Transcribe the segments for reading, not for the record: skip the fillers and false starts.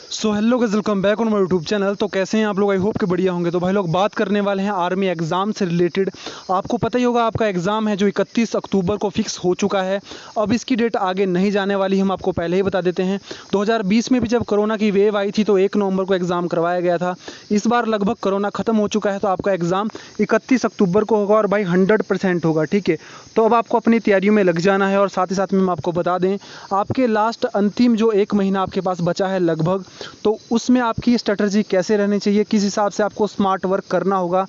So hello guys, welcome back on my YouTube channel. तो कैसे हैं आप लोग? आई होप कि बढ़िया होंगे। तो भाई लोग बात करने वाले हैं आर्मी एग्ज़ाम से रिलेटेड। आपको पता ही होगा आपका एग्ज़ाम है जो 31 अक्टूबर को फिक्स हो चुका है। अब इसकी डेट आगे नहीं जाने वाली, हम आपको पहले ही बता देते हैं। 2020 में भी जब कोरोना की वेव आई थी तो 1 नवंबर को एग्ज़ाम करवाया गया था। इस बार लगभग कोरोना ख़त्म हो चुका है तो आपका एग्ज़ाम 31 अक्टूबर को होगा और भाई 100% होगा, ठीक है। तो अब आपको अपनी तैयारियों में लग जाना है। और साथ ही साथ में हम आपको बता दें, आपके लास्ट अंतिम जो 1 महीना आपके पास बचा है लगभग, तो उसमें आपकी स्ट्रेटजी कैसे रहनी चाहिए, किस हिसाब से आपको स्मार्ट वर्क करना होगा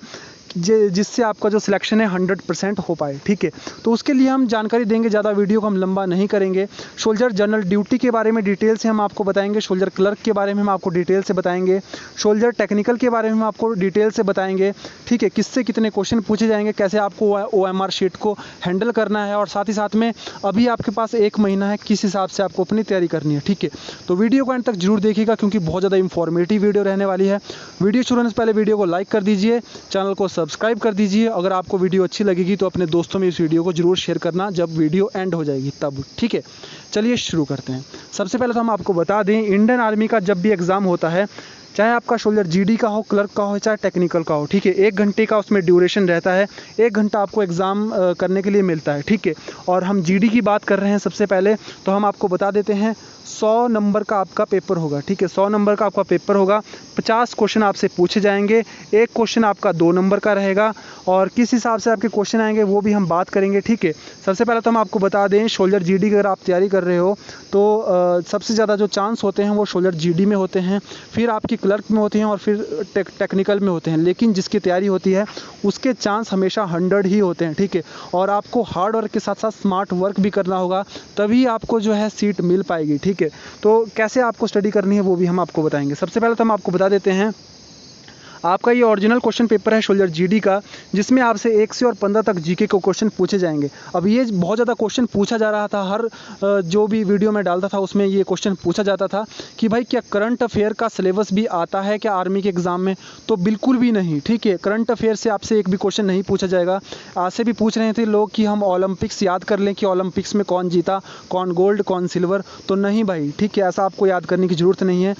जिससे आपका जो सिलेक्शन है 100% हो पाए, ठीक है। तो उसके लिए हम जानकारी देंगे, ज़्यादा वीडियो को हम लंबा नहीं करेंगे। सोल्जर जनरल ड्यूटी के बारे में डिटेल से हम आपको बताएंगे, सोल्जर क्लर्क के बारे में हम आपको डिटेल से बताएंगे, सोल्जर टेक्निकल के बारे में हम आपको डिटेल से बताएंगे, ठीक है। किससे कितने क्वेश्चन पूछे जाएंगे, कैसे आपको OMR शीट को हैंडल करना है, और साथ ही साथ में अभी आपके पास 1 महीना है, किस हिसाब से आपको अपनी तैयारी करनी है, ठीक है। तो वीडियो को अंत तक जरूर देखिएगा क्योंकि बहुत ज़्यादा इंफॉर्मेटिव वीडियो रहने वाली है। वीडियो शुरू होने से पहले वीडियो को लाइक कर दीजिए, चैनल को सब्सक्राइब कर दीजिए। अगर आपको वीडियो अच्छी लगेगी तो अपने दोस्तों में इस वीडियो को जरूर शेयर करना जब वीडियो एंड हो जाएगी तब, ठीक है। चलिए शुरू करते हैं। सबसे पहले तो हम आपको बता दें, इंडियन आर्मी का जब भी एग्ज़ाम होता है, चाहे आपका सोल्जर GD का हो, क्लर्क का हो, चाहे टेक्निकल का हो, ठीक है, 1 घंटे का उसमें ड्यूरेशन रहता है। 1 घंटा आपको एग्ज़ाम करने के लिए मिलता है, ठीक है। और हम GD की बात कर रहे हैं सबसे पहले, तो हम आपको बता देते हैं 100 नंबर का आपका पेपर होगा, ठीक है। 100 नंबर का आपका पेपर होगा। 50 क्वेश्चन आपसे पूछे जाएंगे। 1 क्वेश्चन आपका 2 नंबर का रहेगा और किस हिसाब से आपके क्वेश्चन आएंगे वो भी हम बात करेंगे, ठीक है। सबसे पहले तो हम आपको बता दें, सोल्जर GD की अगर आप तैयारी कर रहे हो तो सबसे ज़्यादा जो चांस होते हैं वो सोल्जर GD में होते हैं, फिर आपकी क्लर्क में होती हैं और फिर टेक्निकल में होते हैं। लेकिन जिसकी तैयारी होती है उसके चांस हमेशा 100 ही होते हैं, ठीक है। और आपको हार्ड वर्क के साथ साथ स्मार्ट वर्क भी करना होगा, तभी आपको जो है सीट मिल पाएगी, ठीक है। तो कैसे आपको स्टडी करनी है वो भी हम आपको बताएंगे। सबसे पहले तो हम आपको बता देते हैं, आपका ये ओरिजिनल क्वेश्चन पेपर है सोल्जर GD का, जिसमें आपसे 1 से और 15 तक GK को क्वेश्चन पूछे जाएंगे। अब ये बहुत ज़्यादा क्वेश्चन पूछा जा रहा था, हर जो भी वीडियो में डालता था उसमें ये क्वेश्चन पूछा जाता था कि भाई क्या करंट अफेयर का सिलेबस भी आता है क्या आर्मी के एग्ज़ाम में? तो बिल्कुल भी नहीं, ठीक है। करंट अफेयर से आपसे एक भी क्वेश्चन नहीं पूछा जाएगा। आज से भी पूछ रहे थे लोग कि हम ओलंपिक्स याद कर लें कि ओलंपिक्स में कौन जीता, कौन गोल्ड, कौन सिल्वर। तो नहीं भाई, ठीक है, ऐसा आपको याद करने की ज़रूरत नहीं है।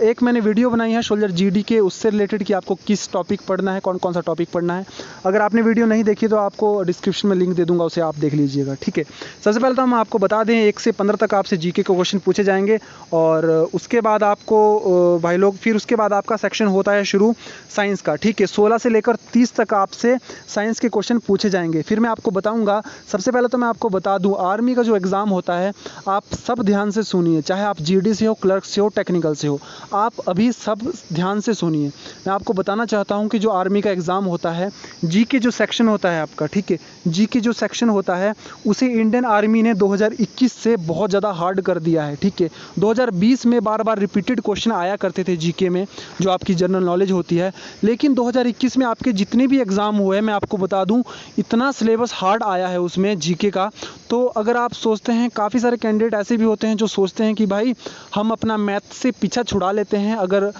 एक मैंने वीडियो बनाई है सोल्जर GD के, उससे रिलेटेड कि आपको किस टॉपिक पढ़ना है, कौन कौन सा टॉपिक पढ़ना है। अगर आपने वीडियो नहीं देखी तो आपको डिस्क्रिप्शन में लिंक दे दूंगा, उसे आप देख लीजिएगा, ठीक है। सबसे पहले तो हम आपको बता दें, 1 से 15 तक आपसे GK के क्वेश्चन पूछे जाएंगे और उसके बाद आपको भाई लोग, फिर उसके बाद आपका सेक्शन होता है शुरू साइंस का, ठीक है। 16 से लेकर 30 तक आपसे साइंस के क्वेश्चन पूछे जाएंगे। फिर मैं आपको बताऊँगा, सबसे पहले तो मैं आपको बता दूँ, आर्मी का जो एग्ज़ाम होता है आप सब ध्यान से सुनिए, चाहे आप GD से हो, क्लर्क से हो, टेक्निकल से हो, आप अभी सब ध्यान से सुनिए। मैं आपको बताना चाहता हूं कि जो आर्मी का एग्ज़ाम होता है, GK जो सेक्शन होता है आपका, ठीक है, GK जो सेक्शन होता है उसे इंडियन आर्मी ने 2021 से बहुत ज़्यादा हार्ड कर दिया है, ठीक है। 2020 में बार बार रिपीटेड क्वेश्चन आया करते थे GK में, जो आपकी जनरल नॉलेज होती है, लेकिन 2021 में आपके जितने भी एग्ज़ाम हुए, मैं आपको बता दूं, इतना सिलेबस हार्ड आया है उसमें GK का। तो अगर आप सोचते हैं, काफ़ी सारे कैंडिडेट ऐसे भी होते हैं जो सोचते हैं कि भाई हम अपना मैथ से पीछा छुड़ा लेते हैं, अगर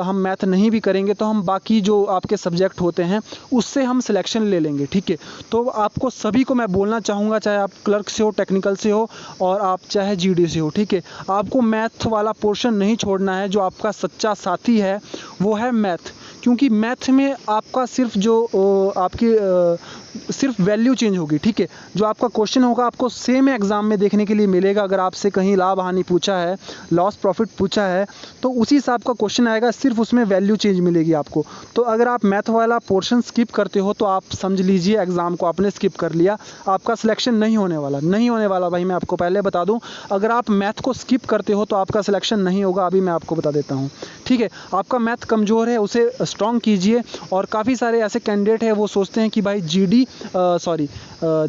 हम मैथ नहीं भी करेंगे तो हम बाकी जो आपके सब्जेक्ट होते हैं उससे हम सिलेक्शन ले लेंगे, ठीक है। तो आपको सभी को मैं बोलना चाहूँगा, चाहे आप क्लर्क से हो, टेक्निकल से हो और आप चाहे GD से हो, ठीक है, आपको मैथ वाला पोर्शन नहीं छोड़ना है। जो आपका सच्चा साथी है वो है मैथ, क्योंकि मैथ में आपका सिर्फ जो आपकी सिर्फ वैल्यू चेंज होगी, ठीक है। जो आपका क्वेश्चन होगा आपको सेम एग्ज़ाम में देखने के लिए मिलेगा। अगर आपसे कहीं लाभ हानि पूछा है, लॉस प्रॉफिट पूछा है, तो उसी हिसाब का क्वेश्चन आएगा, सिर्फ उसमें वैल्यू चेंज मिलेगी आपको। तो अगर आप मैथ वाला पोर्शन स्किप करते हो तो आप समझ लीजिए एग्ज़ाम को आपने स्किप कर लिया, आपका सिलेक्शन नहीं होने वाला, नहीं होने वाला भाई, मैं आपको पहले बता दूँ। अगर आप मैथ को स्किप करते हो तो आपका सिलेक्शन नहीं होगा, अभी मैं आपको बता देता हूँ, ठीक है। आपका मैथ कमज़ोर है, उसे स्ट्रॉन्ग कीजिए। और काफ़ी सारे ऐसे कैंडिडेट हैं वो सोचते हैं कि भाई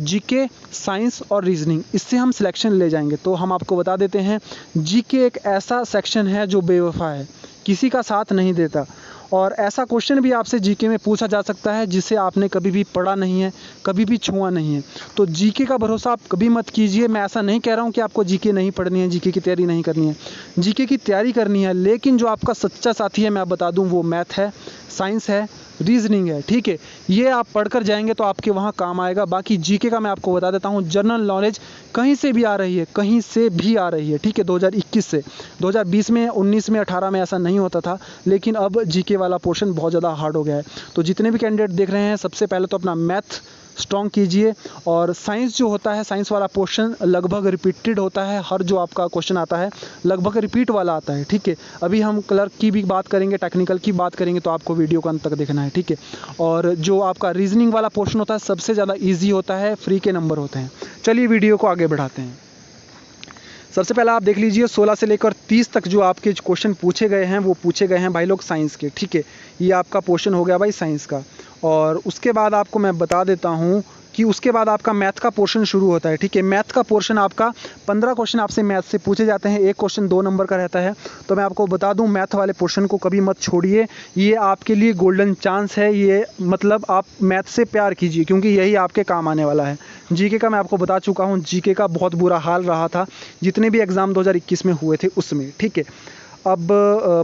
GK, साइंस और रीजनिंग, इससे हम सिलेक्शन ले जाएंगे। तो हम आपको बता देते हैं, GK एक ऐसा सेक्शन है जो बेवफा है, किसी का साथ नहीं देता। और ऐसा क्वेश्चन भी आपसे GK में पूछा जा सकता है जिसे आपने कभी भी पढ़ा नहीं है, कभी भी छुआ नहीं है। तो GK का भरोसा आप कभी मत कीजिए। मैं ऐसा नहीं कह रहा हूँ कि आपको GK नहीं पढ़नी है, GK की तैयारी नहीं करनी है, GK की तैयारी करनी है, लेकिन जो आपका सच्चा साथी है मैं बता दूँ वो मैथ है। साइंस है, रीजनिंग है, ठीक है। ये आप पढ़कर जाएंगे तो आपके वहाँ काम आएगा। बाकी जीके का मैं आपको बता देता हूँ, जनरल नॉलेज कहीं से भी आ रही है, कहीं से भी आ रही है, ठीक है। 2021 से 2020 में, 19 में, 18 में ऐसा नहीं होता था, लेकिन अब जीके वाला पोर्शन बहुत ज़्यादा हार्ड हो गया है। तो जितने भी कैंडिडेट देख रहे हैं, सबसे पहले तो अपना मैथ स्ट्रॉन्ग कीजिए। और साइंस जो होता है, साइंस वाला पोर्शन लगभग रिपीटेड होता है, हर जो आपका क्वेश्चन आता है लगभग रिपीट वाला आता है, ठीक है। अभी हम क्लर्क की भी बात करेंगे, टेक्निकल की बात करेंगे, तो आपको वीडियो को अंत तक देखना है, ठीक है। और जो आपका रीजनिंग वाला पोर्शन होता है सबसे ज़्यादा ईजी होता है, फ्री के नंबर होते हैं। चलिए वीडियो को आगे बढ़ाते हैं। सबसे पहले आप देख लीजिए 16 से लेकर 30 तक जो आपके क्वेश्चन पूछे गए हैं वो पूछे गए हैं भाई लोग साइंस के, ठीक है। ये आपका पोर्शन हो गया भाई साइंस का। और उसके बाद आपको मैं बता देता हूँ कि उसके बाद आपका मैथ का पोर्शन शुरू होता है, ठीक है। मैथ का पोर्शन आपका 15 क्वेश्चन आपसे मैथ से पूछे जाते हैं, एक क्वेश्चन 2 नंबर का रहता है। तो मैं आपको बता दूं, मैथ वाले पोर्शन को कभी मत छोड़िए, ये आपके लिए गोल्डन चांस है। ये मतलब आप मैथ से प्यार कीजिए, क्योंकि यही आपके काम आने वाला है। जीके का मैं आपको बता चुका हूँ, जीके का बहुत बुरा हाल रहा था जितने भी एग्ज़ाम 2021 में हुए थे उसमें, ठीक है। अब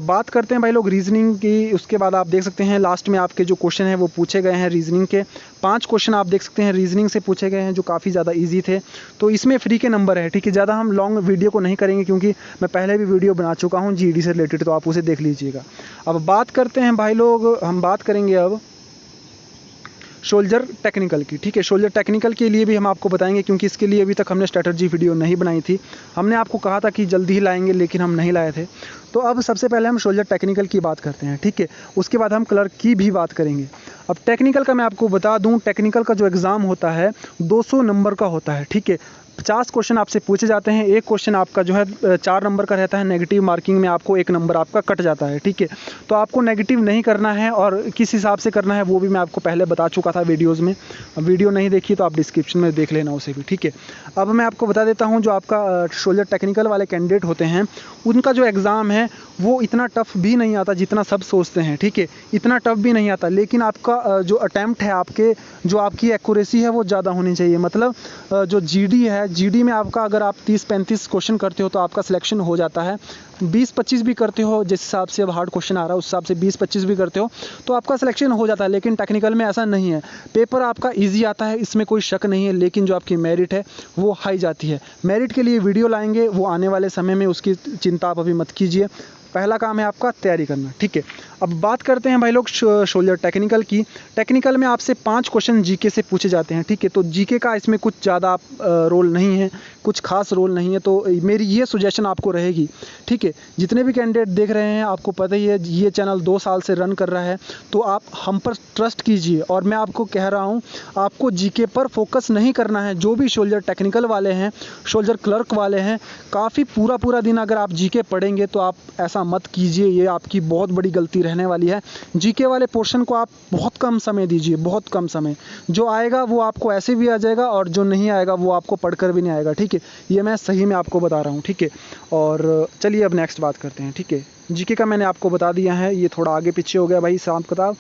बात करते हैं भाई लोग रीजनिंग की। उसके बाद आप देख सकते हैं लास्ट में आपके जो क्वेश्चन हैं वो पूछे गए हैं रीजनिंग के। 5 क्वेश्चन आप देख सकते हैं रीजनिंग से पूछे गए हैं, जो काफ़ी ज़्यादा इजी थे। तो इसमें फ्री के नंबर है, ठीक है। ज़्यादा हम लॉन्ग वीडियो को नहीं करेंगे, क्योंकि मैं पहले भी वीडियो बना चुका हूँ जीडी से रिलेटेड, तो आप उसे देख लीजिएगा। अब बात करते हैं भाई लोग, हम बात करेंगे अब सोल्जर टेक्निकल की, ठीक है। सोल्जर टेक्निकल के लिए भी हम आपको बताएंगे, क्योंकि इसके लिए अभी तक हमने स्ट्रैटेजी वीडियो नहीं बनाई थी। हमने आपको कहा था कि जल्दी ही लाएंगे, लेकिन हम नहीं लाए थे। तो अब सबसे पहले हम सोल्जर टेक्निकल की बात करते हैं, ठीक है। उसके बाद हम क्लर्क की भी बात करेंगे। अब टेक्निकल का मैं आपको बता दूं, टेक्निकल का जो एग्ज़ाम होता है 200 नंबर का होता है, ठीक है। 50 क्वेश्चन आपसे पूछे जाते हैं, एक क्वेश्चन आपका जो है 4 नंबर का रहता है। नेगेटिव मार्किंग में आपको 1 नंबर आपका कट जाता है, ठीक है। तो आपको नेगेटिव नहीं करना है, और किस हिसाब से करना है वो भी मैं आपको पहले बता चुका था वीडियोज़ में। वीडियो नहीं देखी तो आप डिस्क्रिप्शन में देख लेना उसे भी, ठीक है। अब मैं आपको बता देता हूँ, जो आपका सोल्जर टेक्निकल वाले कैंडिडेट होते हैं उनका जो एग्ज़ाम है वो इतना टफ भी नहीं आता जितना सब सोचते हैं, ठीक है। इतना टफ भी नहीं आता, लेकिन आपका जो अटैम्प्ट है, आपके जो आपकी एक्यूरेसी है वो ज़्यादा होनी चाहिए। मतलब जो जीडी है, जीडी में आपका अगर आप 30-35 क्वेश्चन करते हो तो आपका सिलेक्शन हो जाता है। 20-25 भी करते हो, जिस हिसाब से अब हार्ड क्वेश्चन आ रहा है उस हिसाब से 20-25 भी करते हो तो आपका सिलेक्शन हो जाता है। लेकिन टेक्निकल में ऐसा नहीं है। पेपर आपका ईजी आता है, इसमें कोई शक नहीं है, लेकिन जो आपकी मेरिट है वो हाई जाती है। मेरिट के लिए वीडियो लाएंगे, वो आने वाले समय में, उसकी चिंता आप अभी मत कीजिए। पहला काम है आपका तैयारी करना, ठीक है। अब बात करते हैं भाई लोग सोल्जर टेक्निकल की। टेक्निकल में आपसे 5 क्वेश्चन जीके से पूछे जाते हैं, ठीक है। तो जीके का इसमें कुछ ज़्यादा रोल नहीं है, कुछ खास रोल नहीं है। तो मेरी ये सुजेशन आपको रहेगी, ठीक है। जितने भी कैंडिडेट देख रहे हैं, आपको पता ही है ये चैनल 2 साल से रन कर रहा है, तो आप हम पर ट्रस्ट कीजिए। और मैं आपको कह रहा हूँ, आपको जीके पर फोकस नहीं करना है। जो भी सोल्जर टेक्निकल वाले हैं, सोल्जर क्लर्क वाले हैं, काफ़ी पूरा दिन अगर आप जीके पढ़ेंगे तो आप ऐसा मत कीजिए, ये आपकी बहुत बड़ी गलती रहने वाली है। जीके वाले पोर्शन को आप बहुत कम समय दीजिए, बहुत कम समय। जो आएगा वो आपको ऐसे भी आ जाएगा, और जो नहीं आएगा वो आपको पढ़कर भी नहीं आएगा, ठीक है। ये मैं सही में आपको बता रहा हूँ, ठीक है। और चलिए अब नेक्स्ट बात करते हैं, ठीक है। जीके का मैंने आपको बता दिया है, ये थोड़ा आगे पीछे हो गया भाई हिसाब किताब।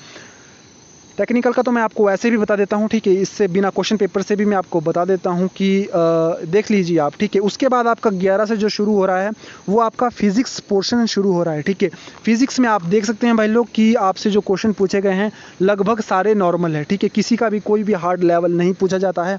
टेक्निकल का तो मैं आपको वैसे भी बता देता हूँ, ठीक है। इससे बिना क्वेश्चन पेपर से भी मैं आपको बता देता हूँ कि देख लीजिए आप, ठीक है। उसके बाद आपका 11 से जो शुरू हो रहा है वो आपका फिजिक्स पोर्शन शुरू हो रहा है, ठीक है। फिजिक्स में आप देख सकते हैं भाई लोग कि आपसे जो क्वेश्चन पूछे गए हैं लगभग सारे नॉर्मल है, ठीक है। किसी का भी कोई भी हार्ड लेवल नहीं पूछा जाता है।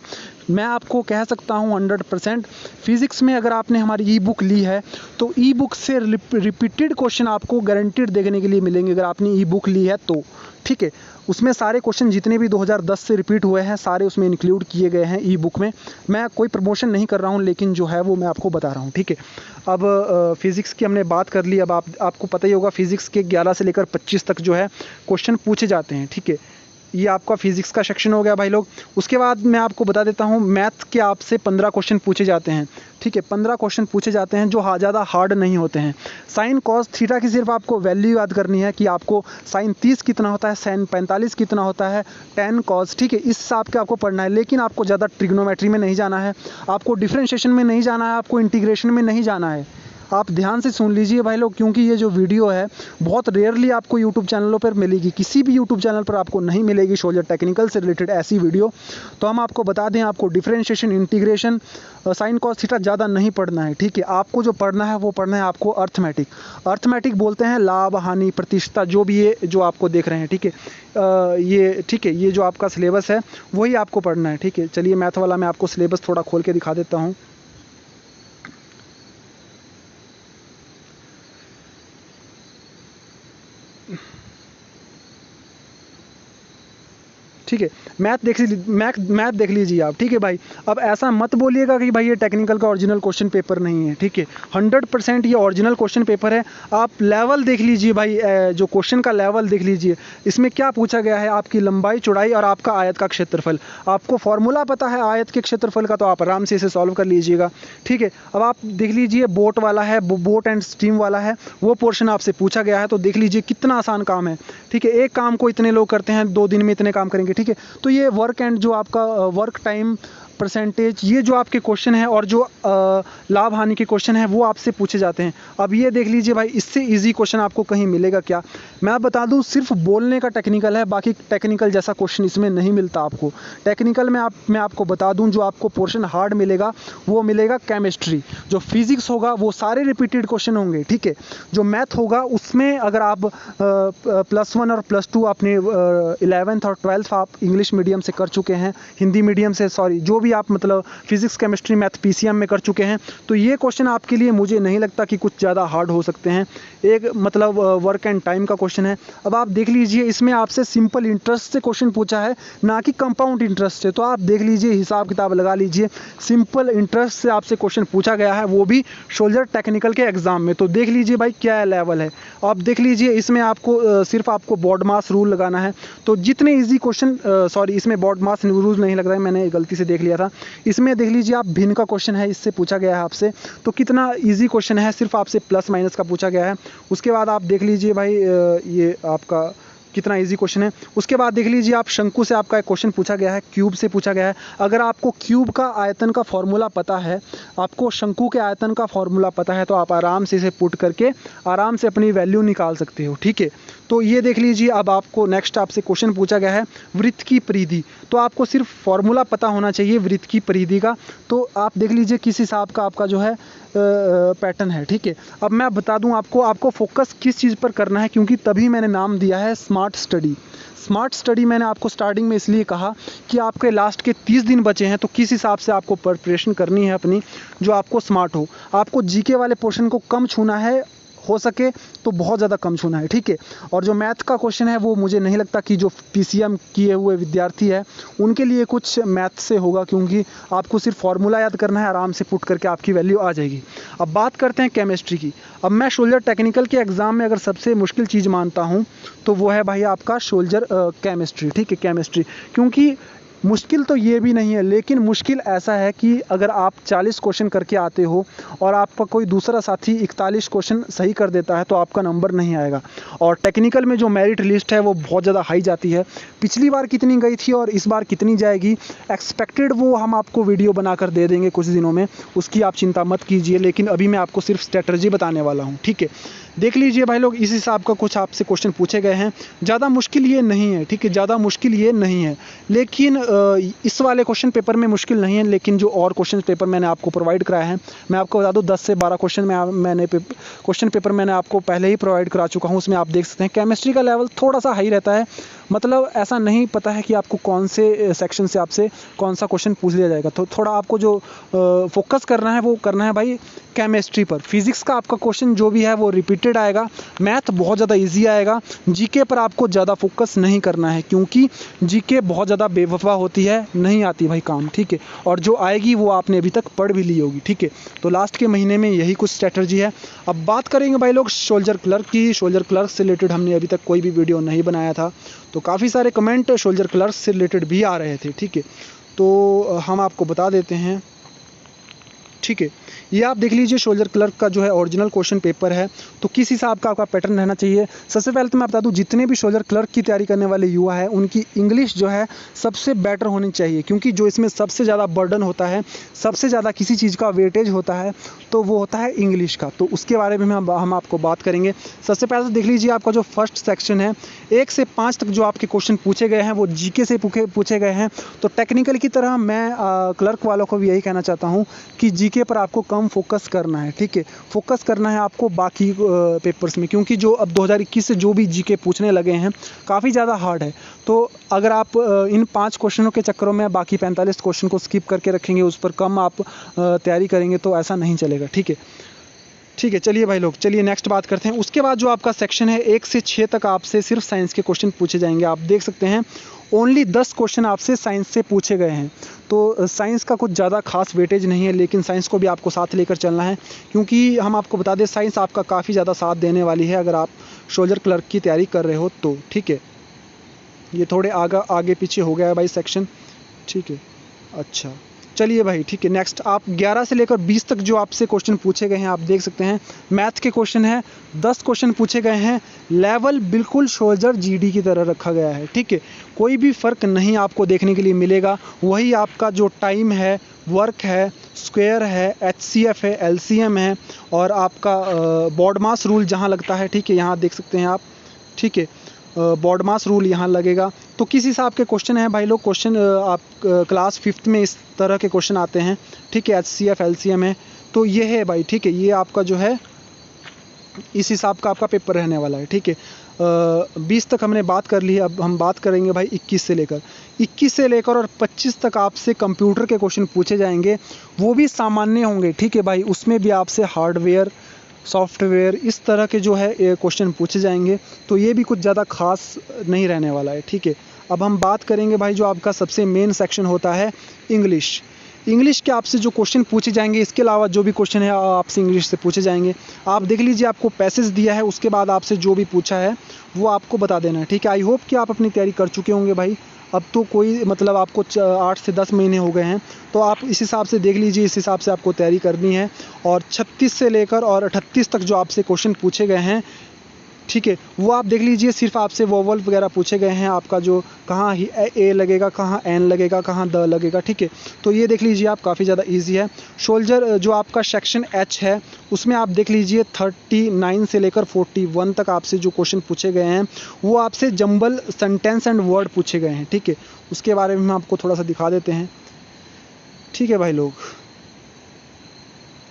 मैं आपको कह सकता हूँ 100% फिजिक्स में अगर आपने हमारी ई बुक ली है तो ई बुक से रिपीटेड क्वेश्चन आपको गारंटीड देखने के लिए मिलेंगे, अगर आपने ई बुक ली है तो, ठीक है। उसमें सारे क्वेश्चन जितने भी 2010 से रिपीट हुए हैं सारे उसमें इंक्लूड किए गए हैं ई बुक में। मैं कोई प्रमोशन नहीं कर रहा हूं, लेकिन जो है वो मैं आपको बता रहा हूं, ठीक है। अब फिज़िक्स की हमने बात कर ली। अब आपको पता ही होगा फिज़िक्स के 11 से लेकर 25 तक जो है क्वेश्चन पूछे जाते हैं, ठीक है। ये आपका फिजिक्स का सेक्शन हो गया भाई लोग। उसके बाद मैं आपको बता देता हूँ, मैथ के आपसे 15 क्वेश्चन पूछे जाते हैं, ठीक है। 15 क्वेश्चन पूछे जाते हैं जो ज़्यादा हार्ड नहीं होते हैं। साइन कॉस थीटा की सिर्फ आपको वैल्यू याद करनी है कि आपको साइन 30 कितना होता है, साइन 45 कितना होता है, टेन कॉस, ठीक है। इस हिसाब के आपको पढ़ना है, लेकिन आपको ज़्यादा ट्रिग्नोमेट्री में नहीं जाना है, आपको डिफ्रेंशिएशन में नहीं जाना है, आपको इंटीग्रेशन में नहीं जाना है। आप ध्यान से सुन लीजिए भाई लोग, क्योंकि ये जो वीडियो है बहुत रेयरली आपको यूट्यूब चैनलों पर मिलेगी, किसी भी यूट्यूब चैनल पर आपको नहीं मिलेगी सोल्जर टेक्निकल से रिलेटेड ऐसी वीडियो। तो हम आपको बता दें, आपको differentiation, integration, sine cos theta ज़्यादा नहीं पढ़ना है, ठीक है। आपको जो पढ़ना है वो पढ़ना है आपको अर्थमेटिक। अर्थमेटिक बोलते हैं लाभ, हानि, प्रतिशतता, जो भी ये जो आपको देख रहे हैं, ठीक है। ये ठीक है, ये जो आपका सिलेबस है वही आपको पढ़ना है, ठीक है। चलिए मैथ वाला मैं आपको सिलेबस थोड़ा खोल के दिखा देता हूँ। ठीक है, मैथ देख लीजिए आप, ठीक है भाई। अब ऐसा मत बोलिएगा कि भाई ये टेक्निकल का ओरिजिनल क्वेश्चन पेपर नहीं है, ठीक है। 100% ये ओरिजिनल क्वेश्चन पेपर है। आप लेवल देख लीजिए भाई, जो क्वेश्चन का लेवल देख लीजिए, इसमें क्या पूछा गया है, आपकी लंबाई, चौड़ाई और आपका आयत का क्षेत्रफल। आपको फॉर्मूला पता है आयत के क्षेत्रफल का, तो आप आराम से इसे सॉल्व कर लीजिएगा, ठीक है। अब आप देख लीजिए बोट वाला है, बोट एंड स्टीम वाला है, वो पोर्शन आपसे पूछा गया है, तो देख लीजिए कितना आसान काम है, ठीक है। एक काम को इतने लोग करते हैं, 2 दिन में इतने काम करेंगे, ठीक है। तो ये वर्क एंड जो आपका वर्क टाइम परसेंटेज, ये जो आपके क्वेश्चन है और जो लाभ हानि के क्वेश्चन है वो आपसे पूछे जाते हैं। अब ये देख लीजिए भाई, इससे इजी क्वेश्चन आपको कहीं मिलेगा क्या? मैं बता दूं, सिर्फ बोलने का टेक्निकल है, बाकी टेक्निकल जैसा क्वेश्चन इसमें नहीं मिलता आपको। टेक्निकल में मैं आपको बता दूं, जो आपको पोर्शन हार्ड मिलेगा वो मिलेगा केमिस्ट्री। जो फिजिक्स होगा वो सारे रिपीटेड क्वेश्चन होंगे, ठीक है। जो मैथ होगा उसमें अगर आप +1 और +2 अपने 11th और 12th आप इंग्लिश मीडियम से कर चुके हैं, हिंदी मीडियम से, सॉरी, जो भी आप मतलब फिजिक्स, केमिस्ट्री, मैथ PCM में कर चुके हैं, तो ये क्वेश्चन आपके लिए मुझे नहीं लगता कि कुछ ज़्यादा हार्ड हो सकते हैं। एक मतलब वर्क एंड टाइम का क्वेश्चन है। अब आप देख लीजिए, इसमें आपसे सिंपल इंटरेस्ट से क्वेश्चन पूछा है, ना कि कंपाउंड इंटरेस्ट से। तो आप देख लीजिए, हिसाब किताब लगा लीजिए, सिंपल इंटरेस्ट से आपसे क्वेश्चन पूछा गया है, वो भी सोल्जर टेक्निकल के एग्जाम में। तो देख लीजिए भाई क्या लेवल है। आप देख लीजिए, इसमें आपको सिर्फ आपको बॉड मास रूल लगाना है। तो जितने ईजी क्वेश्चन, सॉरी, इसमें बॉड मास रूल नहीं लग रहा है, मैंने गलती से देख लिया था। इसमें देख लीजिए आप, भिन्न का क्वेश्चन है, इससे पूछा गया है आपसे, तो कितना इजी क्वेश्चन है, सिर्फ आपसे प्लस माइनस का पूछा गया है। उसके बाद आप देख लीजिए भाई, ये आपका कितना इजी क्वेश्चन है। उसके बाद देख लीजिए आप, शंकु से आपका एक क्वेश्चन पूछा गया है, क्यूब से पूछा गया है। अगर आपको क्यूब का आयतन का फॉर्मूला पता है, आपको शंकु के आयतन का फॉर्मूला पता है, तो आप आराम से इसे पुट करके आराम से अपनी वैल्यू निकाल सकते हो, ठीक है। तो ये देख लीजिए, अब आपको नेक्स्ट आपसे क्वेश्चन पूछा गया है वृत्त की परिधि। तो आपको सिर्फ फॉर्मूला पता होना चाहिए वृत्त की परिधि का। तो आप देख लीजिए किस हिसाब का आपका जो है पैटर्न है, ठीक है। अब मैं बता दूं आपको फोकस किस चीज़ पर करना है, क्योंकि तभी मैंने नाम दिया है स्मार्ट स्टडी। स्मार्ट स्टडी मैंने आपको स्टार्टिंग में इसलिए कहा कि आपके लास्ट के 30 दिन बचे हैं, तो किस हिसाब से आपको प्रिपरेशन करनी है अपनी, जो आपको स्मार्ट हो। आपको जीके वाले पोर्शन को कम छूना है, हो सके तो बहुत ज़्यादा कम छूना है, ठीक है। और जो मैथ का क्वेश्चन है वो मुझे नहीं लगता कि जो PCM किए हुए विद्यार्थी है उनके लिए कुछ मैथ से होगा, क्योंकि आपको सिर्फ फार्मूला याद करना है, आराम से पुट करके आपकी वैल्यू आ जाएगी। अब बात करते हैं केमिस्ट्री की। अब मैं सोल्जर टेक्निकल के एग्ज़ाम में अगर सबसे मुश्किल चीज़ मानता हूँ तो वो है भाई आपका सोल्जर केमिस्ट्री, ठीक है, केमिस्ट्री। क्योंकि मुश्किल तो ये भी नहीं है, लेकिन मुश्किल ऐसा है कि अगर आप 40 क्वेश्चन करके आते हो और आपका कोई दूसरा साथी 41 क्वेश्चन सही कर देता है, तो आपका नंबर नहीं आएगा। और टेक्निकल में जो मेरिट लिस्ट है वो बहुत ज़्यादा हाई जाती है। पिछली बार कितनी गई थी और इस बार कितनी जाएगी एक्सपेक्टेड, वो हम आपको वीडियो बनाकर दे देंगे कुछ दिनों में, उसकी आप चिंता मत कीजिए। लेकिन अभी मैं आपको सिर्फ स्ट्रेटजी बताने वाला हूँ, ठीक है। देख लीजिए भाई लोग, इस हिसाब का कुछ आपसे क्वेश्चन पूछे गए हैं। ज़्यादा मुश्किल ये नहीं है, ठीक है, ज़्यादा मुश्किल ये नहीं है। लेकिन इस वाले क्वेश्चन पेपर में मुश्किल नहीं है, लेकिन जो और क्वेश्चन पेपर मैंने आपको प्रोवाइड कराया है, मैं आपको बता दूं 10 से 12 क्वेश्चन मैंने क्वेश्चन पेपर मैंने आपको पहले ही प्रोवाइड करा चुका हूं। उसमें आप देख सकते हैं केमिस्ट्री का लेवल थोड़ा सा हाई रहता है, मतलब ऐसा नहीं पता है कि आपको कौन से सेक्शन से आपसे कौन सा क्वेश्चन पूछ लिया जाएगा। तो थोड़ा आपको जो फोकस करना है वो करना है भाई केमिस्ट्री पर। फिजिक्स का आपका क्वेश्चन जो भी है वो रिपीटेड आएगा, मैथ बहुत ज़्यादा इजी आएगा। जीके पर आपको ज़्यादा फोकस नहीं करना है, क्योंकि जीके बहुत ज़्यादा बेवफा होती है, नहीं आती भाई काम, ठीक है। और जो आएगी वो आपने अभी तक पढ़ भी ली होगी, ठीक है। तो लास्ट के महीने में यही कुछ स्ट्रेटजी है। अब बात करेंगे भाई लोग सोल्जर क्लर्क की। सोल्जर क्लर्क से रिलेटेड हमने अभी तक कोई भी वीडियो नहीं बनाया था, तो काफ़ी सारे कमेंट सोल्जर क्लर्क से रिलेटेड भी आ रहे थे, ठीक है। तो हम आपको बता देते हैं, ठीक है, ये आप देख लीजिए सोल्जर क्लर्क का जो है ओरिजिनल क्वेश्चन पेपर है। तो किस हिसाब का आपका पैटर्न रहना चाहिए, सबसे पहले तो मैं बता दूं, जितने भी सोल्जर क्लर्क की तैयारी करने वाले युवा है उनकी इंग्लिश जो है सबसे बेटर होनी चाहिए, क्योंकि जो इसमें सबसे ज़्यादा बर्डन होता है, सबसे ज़्यादा किसी चीज़ का वेटेज होता है तो वो होता है इंग्लिश का। तो उसके बारे में हम आपको बात करेंगे। सबसे पहले तो देख लीजिए आपका जो फर्स्ट सेक्शन है 1 से 5 तक जो आपके क्वेश्चन पूछे गए हैं वो जीके से पूछे गए हैं। तो टेक्निकल की तरह मैं क्लर्क वालों को भी यही कहना चाहता हूँ कि जीके पर आपको कम फोकस करना है, ठीक है, फोकस करना है आपको बाकी पेपर्स में, क्योंकि जो अब 2021 से जो भी जीके पूछने लगे हैं काफ़ी ज़्यादा हार्ड है। तो अगर आप इन 5 क्वेश्चनों के चक्करों में बाकी 45 क्वेश्चन को स्किप करके रखेंगे, उस पर कम आप तैयारी करेंगे तो ऐसा नहीं चलेगा, ठीक है। ठीक है, चलिए भाई लोग, चलिए नेक्स्ट बात करते हैं। उसके बाद जो आपका सेक्शन है 1 से 6 तक आपसे सिर्फ साइंस के क्वेश्चन पूछे जाएंगे। आप देख सकते हैं ओनली 10 क्वेश्चन आपसे साइंस से पूछे गए हैं। तो साइंस का कुछ ज़्यादा खास वेटेज नहीं है, लेकिन साइंस को भी आपको साथ लेकर चलना है, क्योंकि हम आपको बता दें साइंस आपका काफ़ी ज़्यादा साथ देने वाली है अगर आप सोल्जर क्लर्क की तैयारी कर रहे हो तो, ठीक है। ये थोड़े आगे पीछे हो गया है भाई सेक्शन, ठीक है। अच्छा चलिए भाई, ठीक है। नेक्स्ट आप 11 से लेकर 20 तक जो आपसे क्वेश्चन पूछे गए हैं आप देख सकते हैं। मैथ के क्वेश्चन है, 10 क्वेश्चन पूछे गए हैं। लेवल बिल्कुल सोल्जर जीडी की तरह रखा गया है, ठीक है। कोई भी फ़र्क नहीं आपको देखने के लिए मिलेगा। वही आपका जो टाइम है, वर्क है, स्क्वायर है, एचसीएफ है, एलसीएम है और आपका बॉड मास रूल जहाँ लगता है, ठीक है, यहाँ देख सकते हैं आप, ठीक है। बॉड मास रूल यहाँ लगेगा। तो किस हिसाब के क्वेश्चन हैं भाई लोग, क्वेश्चन आप क्लास 5th में इस तरह के क्वेश्चन आते हैं, ठीक है। एचसीएफ एलसीएम है, तो ये है भाई, ठीक है। ये आपका जो है इस हिसाब का आपका पेपर रहने वाला है, ठीक है। 20 तक हमने बात कर ली है, अब हम बात करेंगे भाई 21 से लेकर और 25 तक आपसे कंप्यूटर के क्वेश्चन पूछे जाएंगे। वो भी सामान्य होंगे, ठीक है भाई। उसमें भी आपसे हार्डवेयर, सॉफ्टवेयर इस तरह के जो है क्वेश्चन पूछे जाएंगे। तो ये भी कुछ ज़्यादा खास नहीं रहने वाला है, ठीक है। अब हम बात करेंगे भाई जो आपका सबसे मेन सेक्शन होता है इंग्लिश। इंग्लिश के आपसे जो क्वेश्चन पूछे जाएंगे, इसके अलावा जो भी क्वेश्चन है आपसे इंग्लिश से पूछे जाएंगे। आप देख लीजिए, आपको पैसेज दिया है, उसके बाद आपसे जो भी पूछा है वो आपको बता देना है, ठीक है। आई होप कि आप अपनी तैयारी कर चुके होंगे भाई। अब तो कोई मतलब आपको 8 से 10 महीने हो गए हैं, तो आप इस हिसाब से देख लीजिए, इस हिसाब से आपको तैयारी करनी है। और 36 से लेकर और 38 तक जो आपसे क्वेश्चन पूछे गए हैं, ठीक है, वो आप देख लीजिए। सिर्फ आपसे वोवल वगैरह पूछे गए हैं, आपका जो कहाँ ही ए लगेगा, कहाँ एन लगेगा, कहाँ द लगेगा, ठीक है। तो ये देख लीजिए आप, काफ़ी ज़्यादा इजी है। सोल्जर जो आपका सेक्शन एच है उसमें आप देख लीजिए 39 से लेकर 41 तक आपसे जो क्वेश्चन पूछे गए हैं वो आपसे जंबल सेंटेंस एंड वर्ड पूछे गए हैं, ठीक है। उसके बारे में हम आपको थोड़ा सा दिखा देते हैं, ठीक है भाई लोग।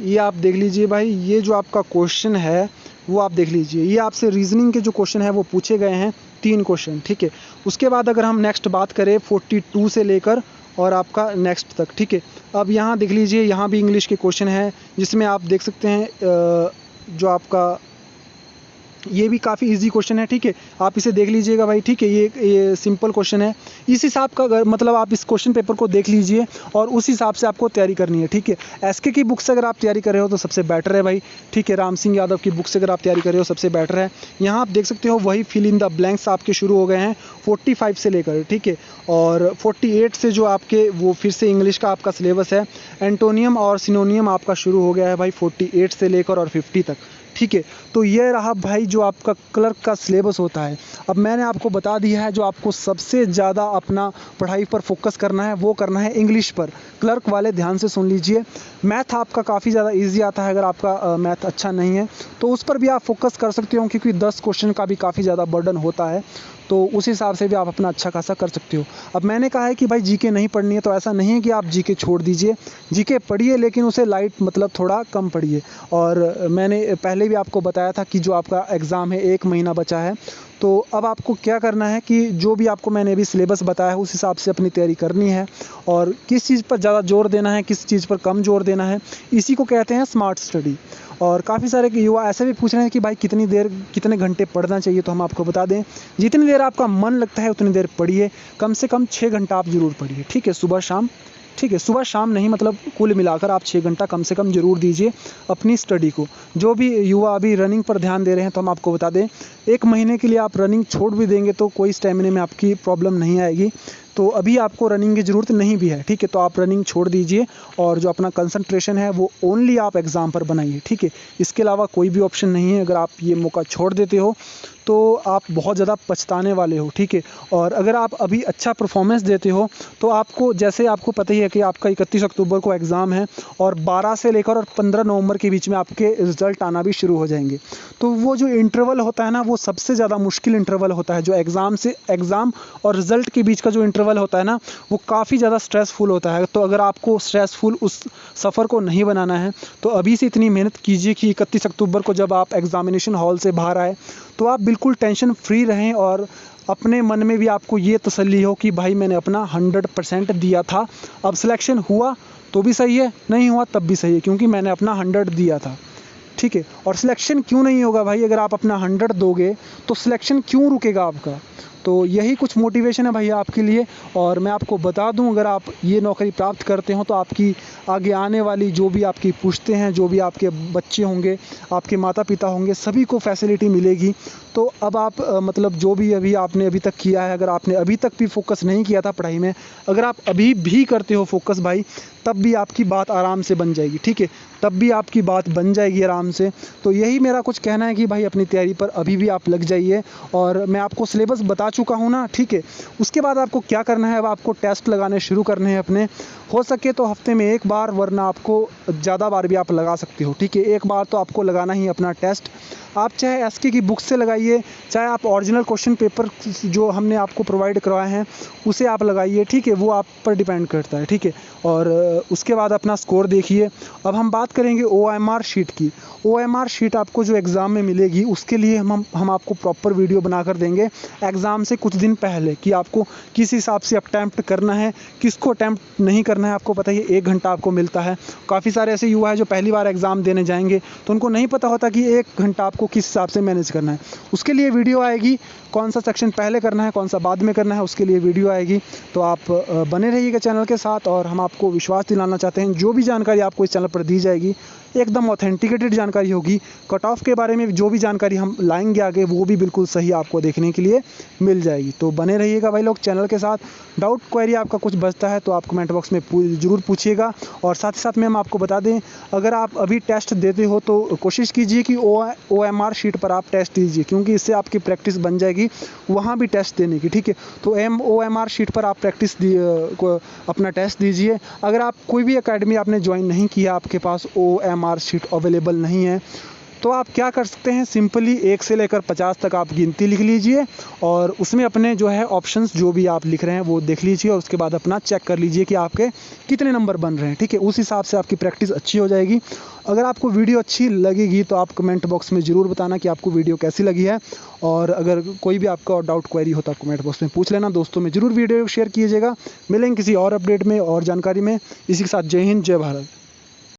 ये आप देख लीजिए भाई, ये जो आपका क्वेश्चन है वो आप देख लीजिए। ये आपसे रीजनिंग के जो क्वेश्चन है वो पूछे गए हैं 3 क्वेश्चन, ठीक है। उसके बाद अगर हम नेक्स्ट बात करें 42 से लेकर और आपका नेक्स्ट तक, ठीक है। अब यहाँ देख लीजिए, यहाँ भी इंग्लिश के क्वेश्चन है, जिसमें आप देख सकते हैं जो आपका ये भी काफ़ी इजी क्वेश्चन है, ठीक है। आप इसे देख लीजिएगा भाई, ठीक है। ये सिंपल क्वेश्चन है। इस हिसाब का मतलब आप इस क्वेश्चन पेपर को देख लीजिए और उस हिसाब से आपको तैयारी करनी है, ठीक है। एसके की बुक से अगर आप तैयारी कर रहे हो तो सबसे बेटर है भाई, ठीक है। राम सिंह यादव की बुक से अगर आप तैयारी कर रहे हो सबसे बेटर है। यहाँ आप देख सकते हो वही फिल इन द ब्लैंक्स आपके शुरू हो गए हैं 45 से लेकर, ठीक है। और 48 से जो आपके वो फिर से इंग्लिश का आपका सिलेबस है। एंटोनियम और सिनोनियम आपका शुरू हो गया है भाई 48 से लेकर और 50 तक, ठीक है। तो ये रहा भाई जो आपका क्लर्क का सिलेबस होता है। अब मैंने आपको बता दिया है जो आपको सबसे ज़्यादा अपना पढ़ाई पर फोकस करना है वो करना है इंग्लिश पर। क्लर्क वाले ध्यान से सुन लीजिए, मैथ आपका काफ़ी ज़्यादा इजी आता है। अगर आपका मैथ अच्छा नहीं है तो उस पर भी आप फोकस कर सकते हो, क्योंकि 10 क्वेश्चन का भी काफ़ी ज़्यादा बर्डन होता है, तो उस हिसाब से भी आप अपना अच्छा खासा कर सकते हो। अब मैंने कहा है कि भाई जीके नहीं पढ़नी है, तो ऐसा नहीं है कि आप जीके छोड़ दीजिए। जीके पढ़िए, लेकिन उसे लाइट मतलब थोड़ा कम पढ़िए। और मैंने पहले भी आपको बताया था कि जो आपका एग्ज़ाम है 1 महीना बचा है, तो अब आपको क्या करना है कि जो भी आपको मैंने अभी सिलेबस बताया है उस हिसाब से अपनी तैयारी करनी है। और किस चीज़ पर ज़्यादा जोर देना है, किस चीज़ पर कम जोर देना है, इसी को कहते हैं स्मार्ट स्टडी। और काफ़ी सारे युवा ऐसे भी पूछ रहे हैं कि भाई कितने घंटे पढ़ना चाहिए, तो हम आपको बता दें जितनी देर आपका मन लगता है उतनी देर पढ़िए। कम से कम 6 घंटा आप ज़रूर पढ़िए, ठीक है, सुबह शाम ठीक है, सुबह शाम नहीं, मतलब कुल मिलाकर आप 6 घंटा कम से कम ज़रूर दीजिए अपनी स्टडी को। जो भी युवा अभी रनिंग पर ध्यान दे रहे हैं तो हम आपको बता दें, 1 महीने के लिए आप रनिंग छोड़ भी देंगे तो कोई स्टेमिना में आपकी प्रॉब्लम नहीं आएगी। तो अभी आपको रनिंग की ज़रूरत नहीं भी है, ठीक है, तो आप रनिंग छोड़ दीजिए और जो अपना कंसंट्रेशन है वो ओनली आप एग्ज़ाम पर बनाइए, ठीक है। इसके अलावा कोई भी ऑप्शन नहीं है। अगर आप ये मौका छोड़ देते हो तो आप बहुत ज़्यादा पछताने वाले हो, ठीक है। और अगर आप अभी अच्छा परफॉर्मेंस देते हो तो आपको, जैसे आपको पता ही है कि आपका 31 अक्टूबर को एग्ज़ाम है और 12 से लेकर और 15 नवंबर के बीच में आपके रिज़ल्ट आना भी शुरू हो जाएंगे। तो वो जो इंटरवल होता है ना, वो सबसे ज़्यादा मुश्किल इंटरवल होता है। जो एग्ज़ाम और रिज़ल्ट के बीच का जो इंटरवल होता है ना, वो काफ़ी ज़्यादा स्ट्रेसफुल होता है। तो अगर आपको स्ट्रेसफुल उस सफ़र को नहीं बनाना है तो अभी से इतनी मेहनत कीजिए कि 31 अक्टूबर को जब आप एग्ज़ामिनेशन हॉल से बाहर आए तो आप बिल्कुल टेंशन फ्री रहें और अपने मन में भी आपको ये तसल्ली हो कि भाई मैंने अपना 100% दिया था। अब सिलेक्शन हुआ तो भी सही है, नहीं हुआ तब भी सही है, क्योंकि मैंने अपना 100 दिया था, ठीक है। और सिलेक्शन क्यों नहीं होगा भाई? अगर आप अपना 100 दोगे तो सिलेक्शन क्यों रुकेगा आपका? तो यही कुछ मोटिवेशन है भाई आपके लिए। और मैं आपको बता दूं, अगर आप ये नौकरी प्राप्त करते हो तो आपकी आगे आने वाली जो भी आपकी पुश्तें हैं, जो भी आपके बच्चे होंगे, आपके माता पिता होंगे, सभी को फैसिलिटी मिलेगी। तो अब आप मतलब जो भी आपने अभी तक किया है, अगर आपने अभी तक भी फोकस नहीं किया था पढ़ाई में, अगर आप अभी भी करते हो फोकस भाई, तब भी आपकी बात आराम से बन जाएगी, ठीक है, तब भी आपकी बात बन जाएगी आराम से। तो यही मेरा कुछ कहना है कि भाई अपनी तैयारी पर अभी भी आप लग जाइए। और मैं आपको सिलेबस बता चुका हूँ ना, ठीक है। उसके बाद आपको क्या करना है, अब आपको टेस्ट लगाने शुरू करने हैं अपने। हो सके तो हफ्ते में 1 बार, वरना आपको ज़्यादा बार भी आप लगा सकते हो, ठीक है। 1 बार तो आपको लगाना ही अपना टेस्ट। आप चाहे एसके की बुक से लगाइए, चाहे आप ओरिजिनल क्वेश्चन पेपर जो हमने आपको प्रोवाइड करवाए हैं उसे आप लगाइए, ठीक है, वो आप पर डिपेंड करता है, ठीक है। और उसके बाद अपना स्कोर देखिए। अब हम बात करेंगे OMR शीट की। OMR शीट आपको जो एग्ज़ाम में मिलेगी उसके लिए हम आपको प्रॉपर वीडियो बनाकर देंगे एग्ज़ाम से कुछ दिन पहले, कि आपको किस हिसाब से अटैम्प्ट करना है, किसको अटैम्प्ट नहीं करना है। आपको पता ही है 1 घंटा आपको मिलता है। काफ़ी सारे ऐसे युवा है जो पहली बार एग्ज़ाम देने जाएंगे तो उनको नहीं पता होता कि 1 घंटा आपको किस हिसाब से मैनेज करना है। उसके लिए वीडियो आएगी, कौन सा सेक्शन पहले करना है, कौन सा बाद में करना है, उसके लिए वीडियो आएगी। तो आप बने रहिएगा चैनल के साथ। और हम आपको विश्वास दिलाना चाहते हैं, जो भी जानकारी आपको इस चैनल पर दी जाएगी एकदम ऑथेंटिकेटेड जानकारी होगी। कट ऑफ के बारे में जो भी जानकारी हम लाएंगे आगे, वो भी बिल्कुल सही आपको देखने के लिए मिल जाएगी। तो बने रहिएगा भाई लोग चैनल के साथ। डाउट क्वेरी आपका कुछ बचता है तो आप कमेंट बॉक्स में ज़रूर पूछिएगा। और साथ ही साथ में हम आपको बता दें, अगर आप अभी टेस्ट देते हो तो कोशिश कीजिए कि OMR शीट पर आप टेस्ट दीजिए, क्योंकि इससे आपकी प्रैक्टिस बन जाएगी वहाँ भी टेस्ट देने की, ठीक है। तो OMR शीट पर आप प्रैक्टिस अपना टेस्ट दीजिए। अगर आप कोई भी एकेडमी आपने ज्वाइन नहीं किया, आपके पास OMR शीट अवेलेबल नहीं है, तो आप क्या कर सकते हैं, सिंपली 1 से लेकर 50 तक आप गिनती लिख लीजिए और उसमें अपने जो है ऑप्शंस जो भी आप लिख रहे हैं वो देख लीजिए और उसके बाद अपना चेक कर लीजिए कि आपके कितने नंबर बन रहे हैं, ठीक है। उस हिसाब से आपकी प्रैक्टिस अच्छी हो जाएगी। अगर आपको वीडियो अच्छी लगेगी तो आप कमेंट बॉक्स में ज़रूर बताना कि आपको वीडियो कैसी लगी है। और अगर कोई भी आपका डाउट क्वेरी हो तो आप कमेंट बॉक्स में पूछ लेना। दोस्तों में ज़रूर वीडियो शेयर कीजिएगा। मिलेंगे किसी और अपडेट में और जानकारी में। इसी के साथ जय हिंद, जय भारत।